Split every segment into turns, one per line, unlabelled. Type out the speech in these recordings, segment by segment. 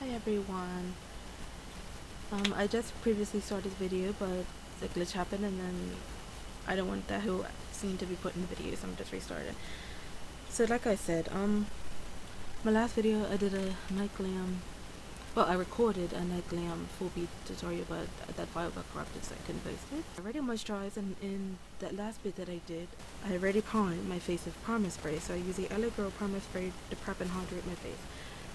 Hi everyone. I just previously started this video, but a glitch happened and then I don't want that whole scene to be put in the video, so I'm just restarted. So like I said, my last video I did a night glam, well I recorded a night glam full beat tutorial, but that file got corrupted so I couldn't post it. I already moisturized, and in that last bit that I did, I already primed my face with primer spray, so I use the LA Girl primer spray to prep and hydrate my face.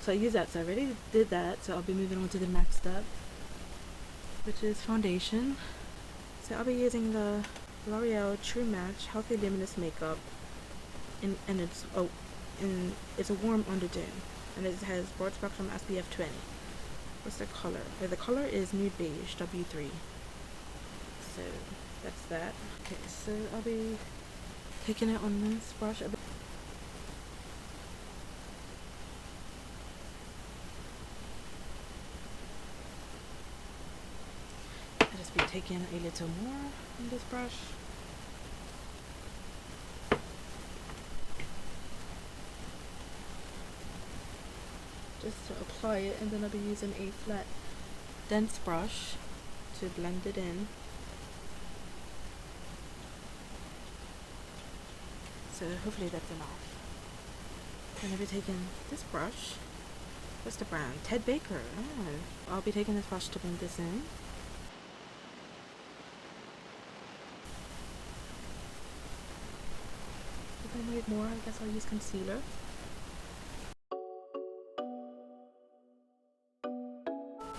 So I use that, so I already did that, so I'll be moving on to the next step, which is foundation. So I'll be using the L'Oreal True Match Healthy Luminous Makeup, and it's a warm undertone, and it has broad spectrum SPF 20. What's the color? The color is Nude Beige W3. So that's that. Okay, so I'll be taking it on this brush. I'll just be taking a little more on this brush. Just to apply it, and then I'll be using a flat dense brush to blend it in. So hopefully that's enough. Then I'll be taking this brush. What's the brand? Ted Baker. Oh. I'll be taking this brush to blend this in. If I need more, I guess I'll use concealer.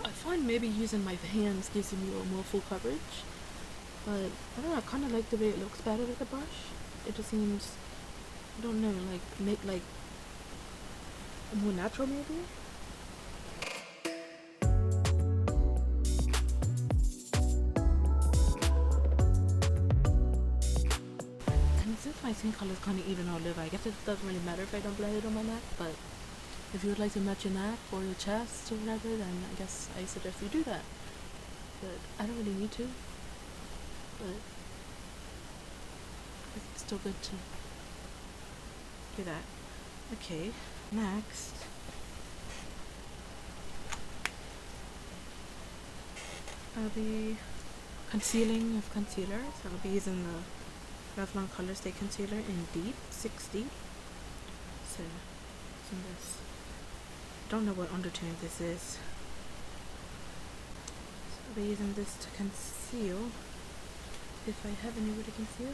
I find maybe using my hands gives me a more full coverage, but I don't know, I kind of like the way it looks better with the brush. It just seems, I don't know, like more natural maybe. And since my skin color is kind of even all over, I guess it doesn't really matter if I don't blend it on my neck, but if you would like to match your neck or your chest or whatever, then I guess I suggest you do that. But I don't really need to, but it's still good to do that. Okay, next I'll be concealing with concealer. So I'll be using the Revlon Color Stay Concealer in Deep 60. So using this. I don't know what undertone this is. So I'll be using this to conceal, if I have anywhere to conceal.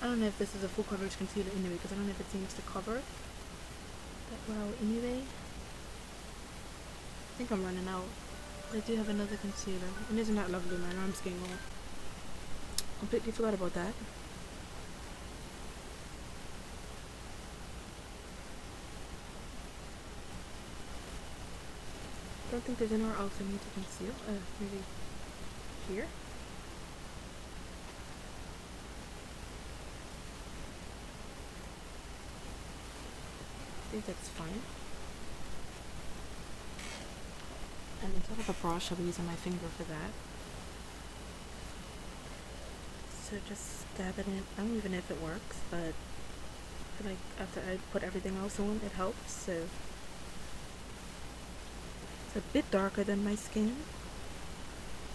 I don't know if this is a full coverage concealer anyway, because I don't know if it seems to cover that well anyway. I think I'm running out. But I do have another concealer, and isn't that lovely? My arm's getting all. Completely forgot about that. I don't think there's anywhere else I need to conceal. Maybe here. I think that's fine. And instead of a brush, I'll be using my finger for that. So just dab it in. I don't even know if it works, but I feel like after I put everything else on, it helps. So it's a bit darker than my skin,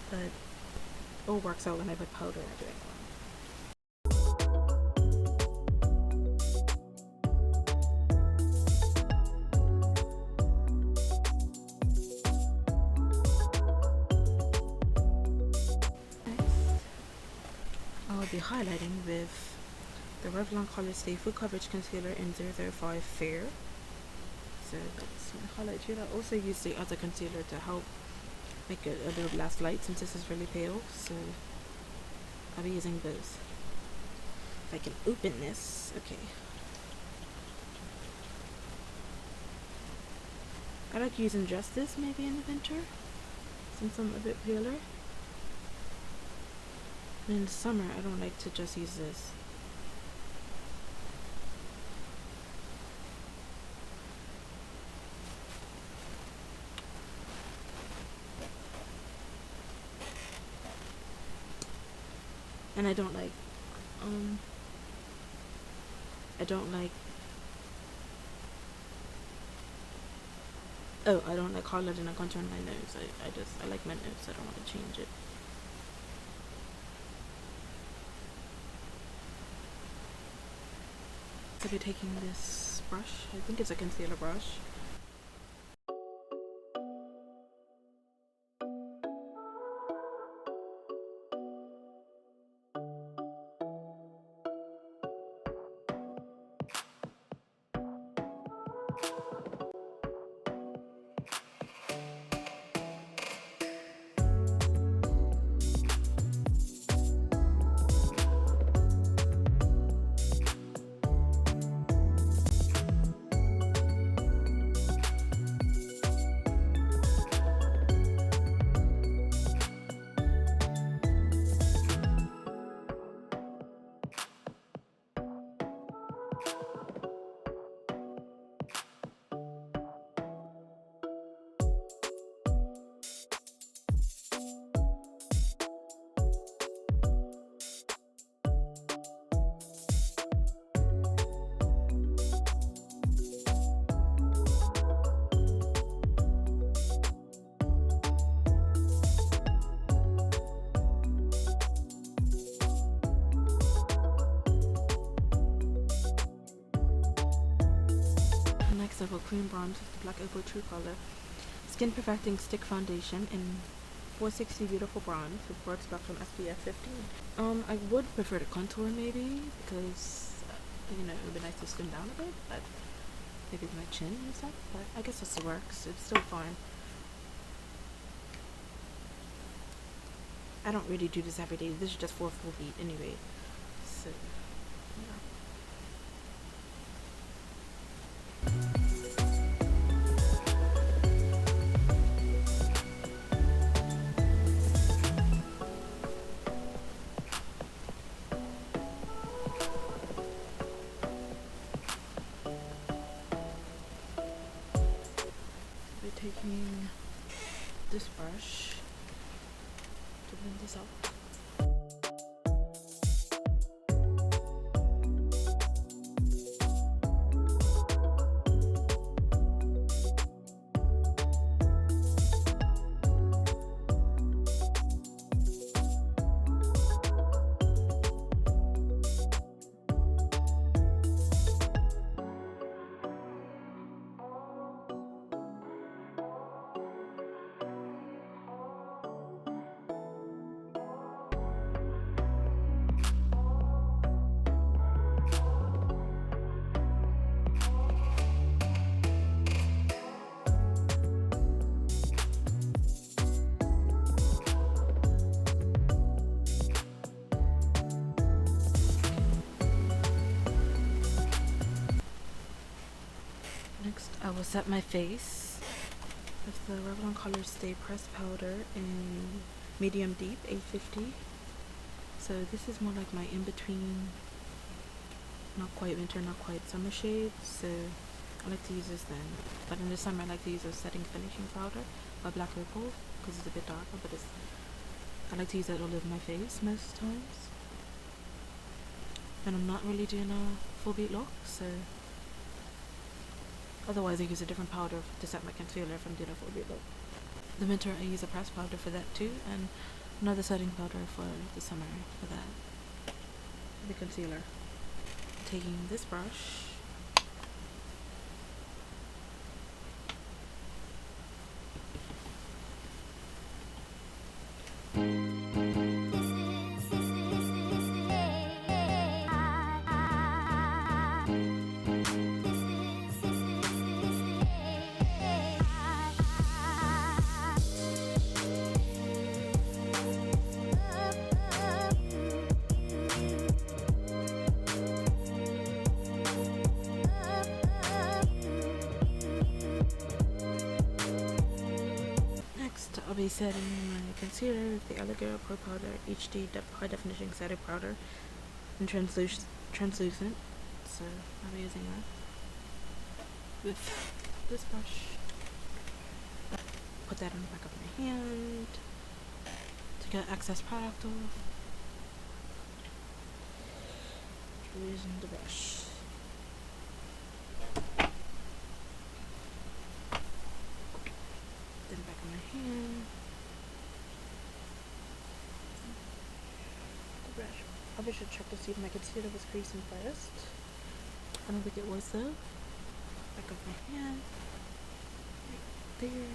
but it all works out when I put powder and everything on. I'll be highlighting with the Revlon Color Stay Full Coverage Concealer in 005 Fair. So that's my highlight here. I also use the other concealer to help make it a little less light, since this is really pale. So I'll be using those. If I can open this. Okay. I like using just this maybe in the winter, since I'm a bit paler. And in the summer, I don't like to just use this. And I don't like Oh, I don't like highlighting and contour on my nose. I like my nose, so I don't want to change it. So I'll be taking this brush, I think it's a concealer brush. Next I have a cream bronze with the Black Opal True Color Skin Perfecting Stick Foundation in 460 Beautiful Bronze with Broad Spectrum SPF 15. I would prefer to contour maybe because, you know, it would be nice to slim down a bit, but maybe my chin and stuff, but I guess this works. It's still fine. I don't really do this every day. This is just for a full beat anyway. So, yeah. We're taking this brush to blend this out. Next, I will set my face with the Revlon Color Stay Pressed Powder in Medium Deep 850. So this is more like my in-between, not quite winter, not quite summer shade. So I like to use this then. But in the summer I like to use a setting finishing powder by Black Opal because it's a bit darker, but I like to use that all over my face most times. And I'm not really doing a full beat look, so otherwise I use a different powder to set my concealer if I'm doing a full beat look. The winter I use a pressed powder for that too, and another setting powder for the summer for that. The concealer. Taking this brush, I'll be setting my concealer with the Elegant Pro Powder HD High Definition Setting Powder in translucent. So I'll be using that with this brush. Put that on the back of my hand to get excess product off. Using the brush. probably should check to see if my concealer was creasing first. I don't think it was though. Back of my hand. Right there.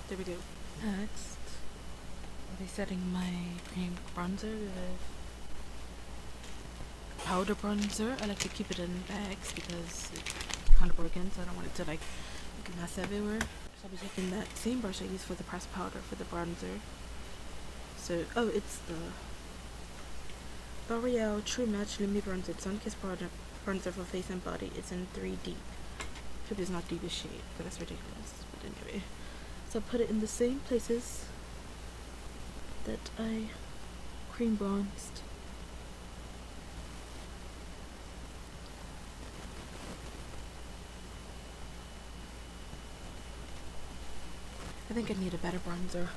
There we go. Next, I'll be setting my cream bronzer with powder bronzer. I like to keep it in bags because it's kind of broken, so I don't want it to like make a mess everywhere. So I'll be taking that same brush I use for the pressed powder for the bronzer. So, oh, it's the L'Oreal True Match Lumi Bronzer Sun Kiss bronzer for face and body. It's in 3 deep. Hope it's not deepest shade, because that's ridiculous. But anyway, so put it in the same places that I cream bronzed. I think I need a better bronzer.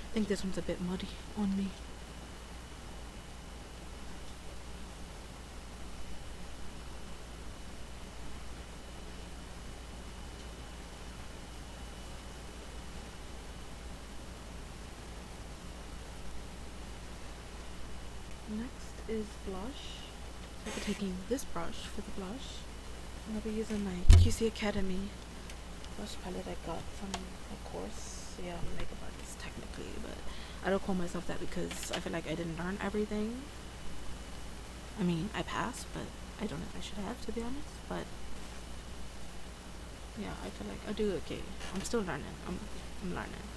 I think this one's a bit muddy on me. Next is blush. So I'll be taking this brush for the blush. And I'll be using my QC Academy blush palette I got from a course. Yeah, I'm a makeup artist technically, but I don't call myself that because I feel like I didn't learn everything. I mean, I passed, but I don't know if I should have, to be honest. But yeah, I feel like I do okay. I'm still learning. I'm learning.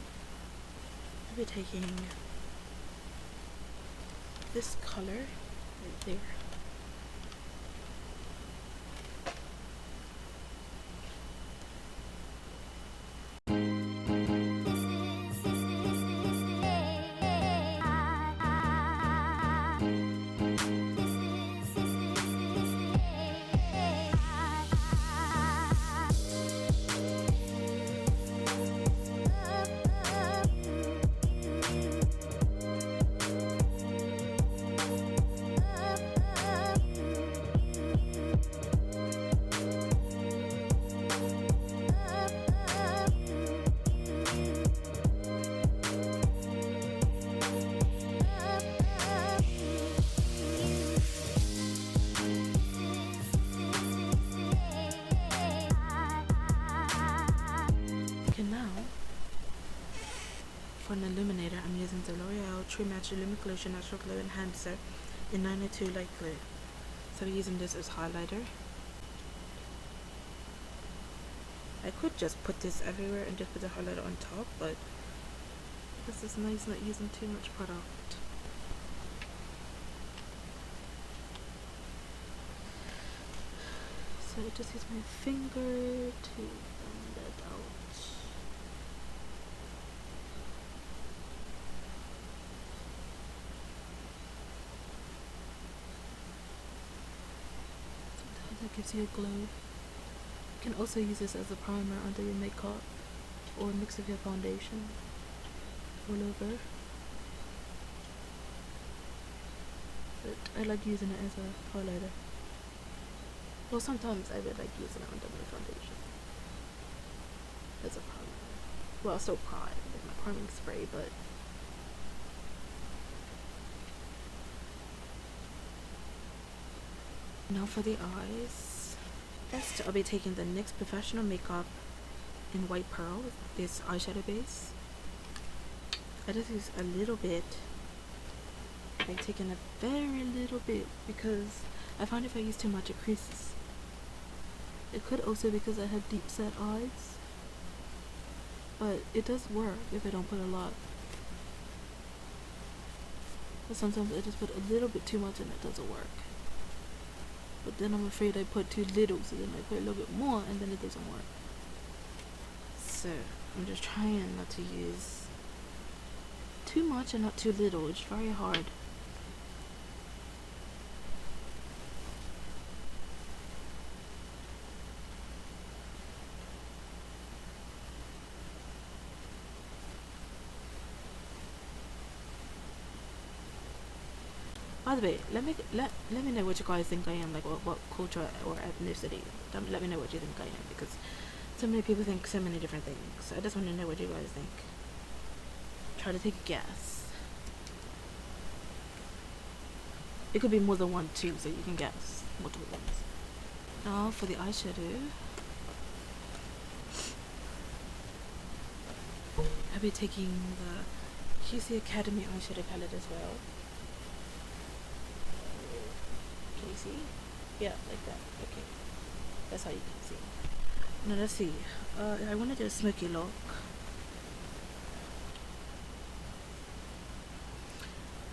I'll be taking this color right there. For an illuminator, I'm using the L'Oreal True Match Illumiclusion Natural Glow Enhancer in 902 Light Glue. So I'm using this as highlighter. I could just put this everywhere and just put the highlighter on top, but this is nice not using too much product. So I just use my finger to blend that out. That gives you a glow. You can also use this as a primer under your makeup or mix with your foundation all over. But I like using it as a highlighter. Well, sometimes I would like using it under my foundation as a primer. Well, I still prime with my priming spray, but now for the eyes. Next, I'll be taking the NYX Professional Makeup in White Pearl, this eyeshadow base. I just use a little bit, like taking a very little bit, because I find if I use too much it creases. It could also because I have deep set eyes, but it does work if I don't put a lot. But sometimes I just put a little bit too much and it doesn't work. But then I'm afraid I put too little, so then I put a little bit more and then it doesn't work. So I'm just trying not to use too much and not too little. It's very hard. By the way, let me know what you guys think I am, like what culture or ethnicity. Let me know what you think I am, because So many people think so many different things. So I just want to know what you guys think. Try to take a guess. It could be more than one too, so you can guess multiple ones. Now for the eyeshadow, I'll be taking the QC Academy eyeshadow palette as well. Can you see? Yeah, like that. Okay, that's how you can see. Now let's see. I want to do a smoky look.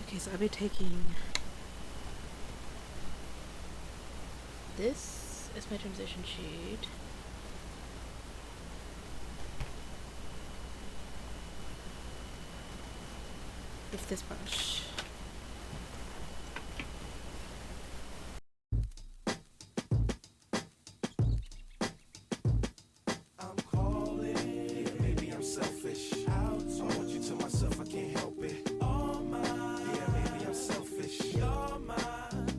Okay, so I'll be taking this as my transition shade. With this brush.
I'm calling, yeah, maybe I'm selfish. I want you to myself, I can't help it. All mine, yeah, maybe I'm selfish. You're my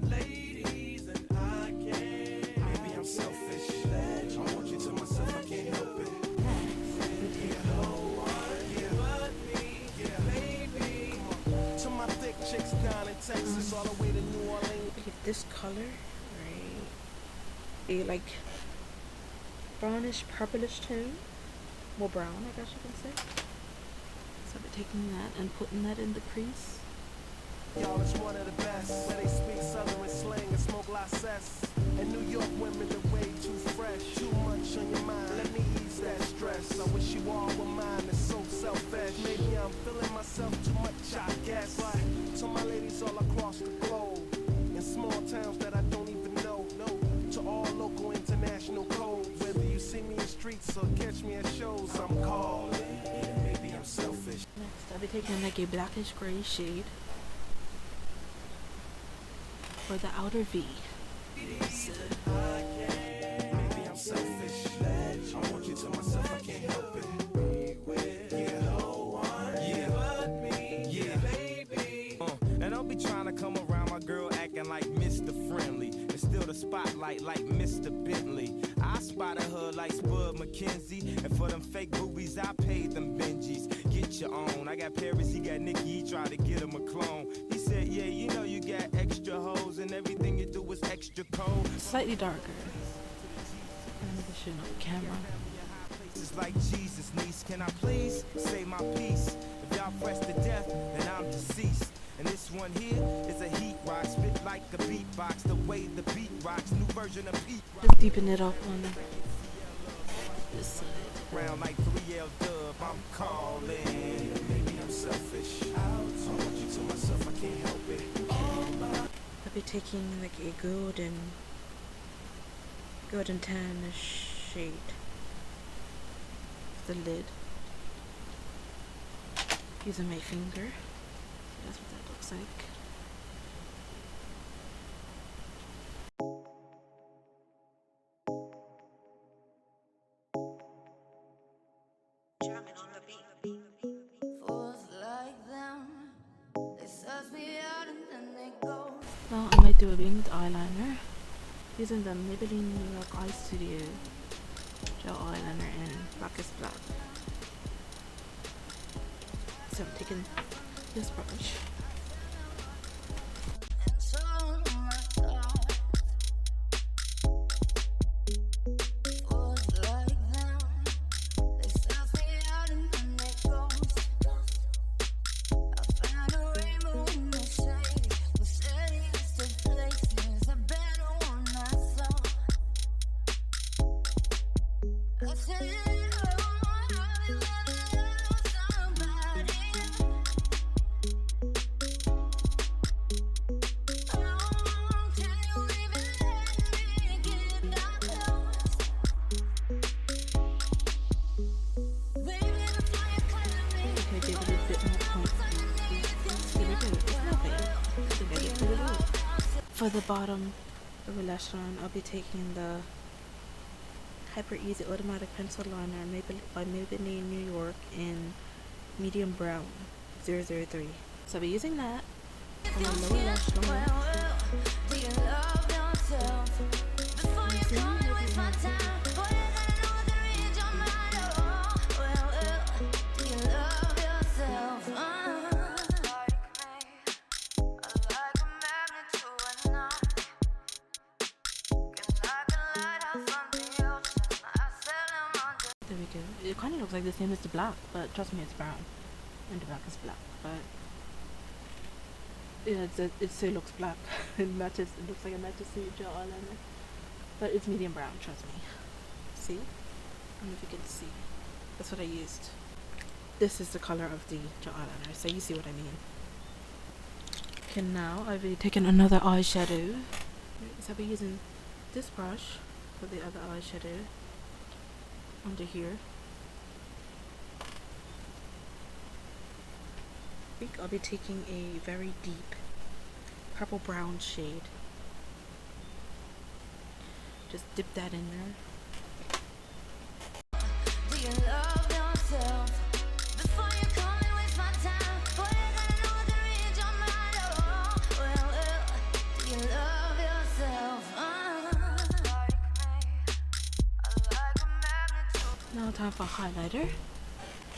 ladies and I can't. Maybe I'm selfish. I want you to myself, I can't help it. To my thick chicks down in Texas, all the way to New Orleans.
Okay, this color, right? A like brownish purplish tone, more brown, I guess you can say. So I'll be taking that and putting that in the crease.
Y'all is one of the best. Where they speak southern slang and smoke license. And New York women are way too fresh. Too much on your mind. Let me ease that stress. I wish you all were mine. It's so selfish. Maybe I'm feeling myself too much, I guess. But to my ladies all across the globe, in small towns that I don't even know. To all local international codes. Whether you see me in streets or catch me at shows, I'm calling. Yeah, maybe I'm selfish.
Next, I'll be taking like a blackish gray shade for the outer V. So,
maybe I'm selfish. I want you to myself, I can't help it. Yeah, no one, yeah, but me, yeah, baby. And I'll be trying to come around my girl acting like Mr. Friendly. And still the spotlight like Mr. Bentley. I spotted her like Spud McKenzie. And for them fake boobies, I paid them Benjis. Get your own. I got Paris, he got Nikki, he tried to get him a clone. He said, yeah, you know you got extra hoes and everything you do is extra cold.
slightly darker. I'm gonna shoot on camera.
Places like Jesus, niece, can I please say my piece? If y'all press to death, then I'm deceased. And this one here is a heat rock, spit like a beatbox, the way the beat rocks, new version of Pete.
Just deepen it up on this side.
Round like 3L dub, I'm calling. Maybe I'm selfish. I want you to myself, I can't help it.
I'll be taking like a golden tan shade. The lid. Using my finger. That's what that looks like. Now I might do a winged eyeliner using the Maybelline New York Eye Studio gel eyeliner in Blackest Black. So I'm taking this brush. For the bottom of the lash line, I'll be taking the Hyper Easy Automatic Pencil Liner by Maybelline New York in medium brown 003. So I'll be using that on my lower lash line. it kind of looks like the same as the black, but trust me, it's brown, and the black is black. But yeah, it still looks black. It matches. It looks like it matches the gel eyeliner, but it's medium brown. Trust me. See? I don't know if you can see. That's what I used. This is the color of the gel eyeliner, so you see what I mean. Okay, now I've taken another eyeshadow. So I'll be using this brush for the other eyeshadow under here. I think I'll be taking a very deep purple brown shade. Just dip that in there.
Do you love yourself before you come and waste my time? Boy, you gotta know what to read your mind. Oh, well, do you love yourself?
Now time for highlighter.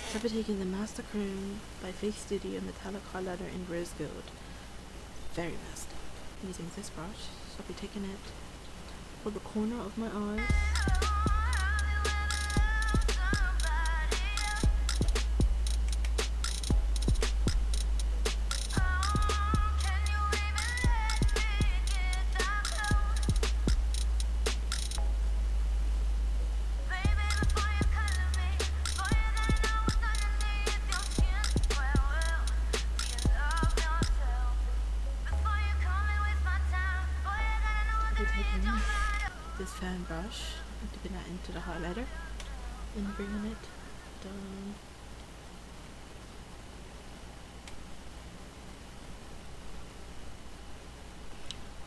So I'll be taking the Master Chrome by Face Studio Metallic Highlighter in Rose Gold. Very messed up. Using this brush. So I'll be taking it for the corner of my eye. This fan brush and dipping that into the highlighter and bringing it down.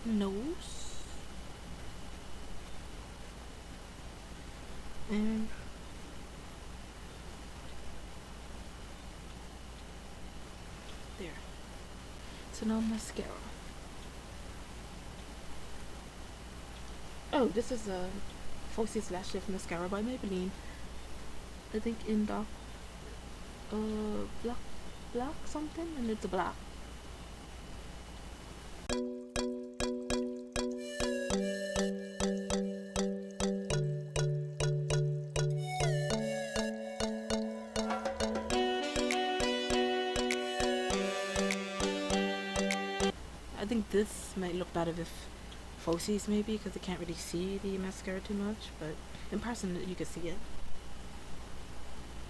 Nose and there. So now mascara. Oh, this is a Fosse's Lash Lift Mascara by Maybelline. I think in dark, black something, and it's a black. I think this might look better with Fosse's maybe, because I can't really see the mascara too much, but in person you can see it.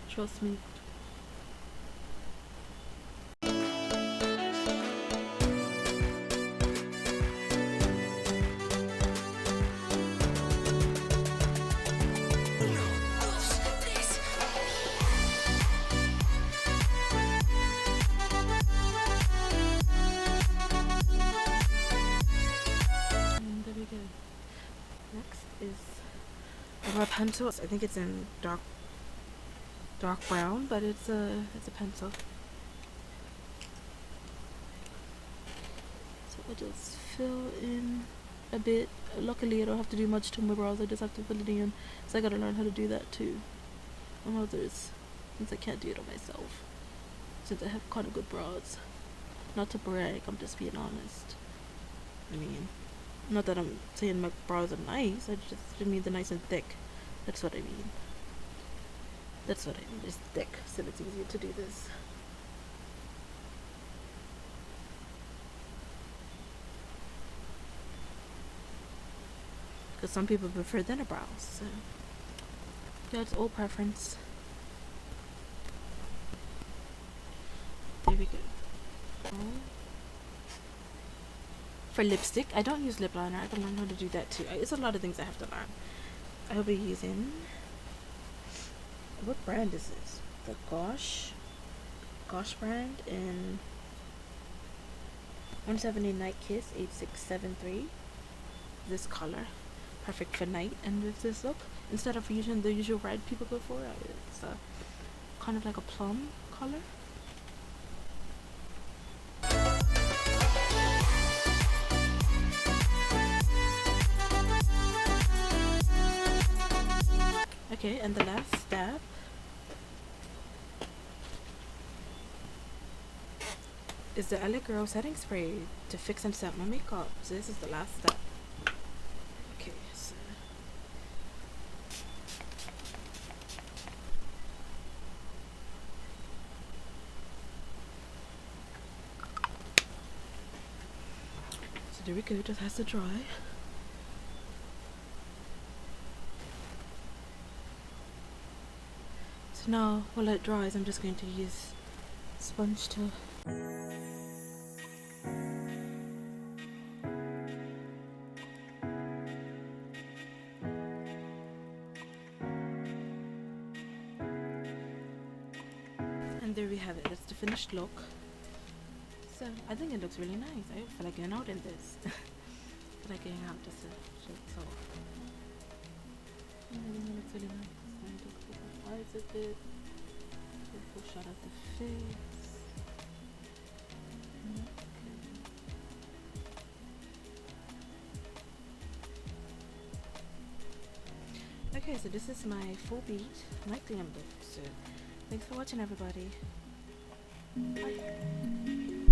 Trust me. A pencil. I think it's in dark brown, but it's a pencil. So I just fill in a bit. Luckily I don't have to do much to my brows, I just have to fill it in. So I gotta learn how to do that too on others, since I can't do it on myself, since I have kind of good brows. Not to brag, I'm just being honest. I mean, not that I'm saying my brows are nice, I just mean they're nice and thick. That's what I mean. That's what I mean. It's thick, so it's easier to do this. Because some people prefer thinner brows, so yeah, it's all preference. There we go. For lipstick, I don't use lip liner. I can learn how to do that too. It's a lot of things I have to learn. I'll be using, what brand is this? The Gosh brand in 170 Night Kiss 8673. This color, perfect for night. And with this look, instead of using the usual red people go for, it's kind of like a plum color. Okay, and the last step is the LA Girl setting spray to fix and set my makeup. So this is the last step. Okay, so So there we go, it just has to dry. So now, while it dries, I'm just going to use sponge to and there we have it. That's the finished look. So I think it looks really nice. I feel like going out in this. I feel like going out just to show it off. I think it looks really nice. I took the eyes a bit. Full shot of the face. Okay, so this is my full beat, my glam look. So thanks for watching, everybody. Bye.